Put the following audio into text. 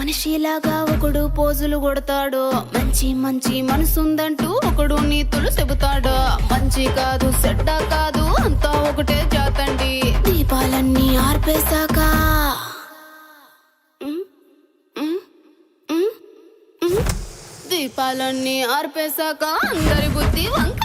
మనిషిలాగా ఒకడు పోజులు కొడతాడు, మంచి మంచి మనసుందంటూ ఒకడు నీతులు చెబుతాడు. మంచి కాదు చెడ్డ కాదు అంతా ఒకటే జాతండి. దీపాలన్నీ ఆర్పేశాక దీపాలన్నీ ఆర్పేశాక అందరి బుద్ధి వంక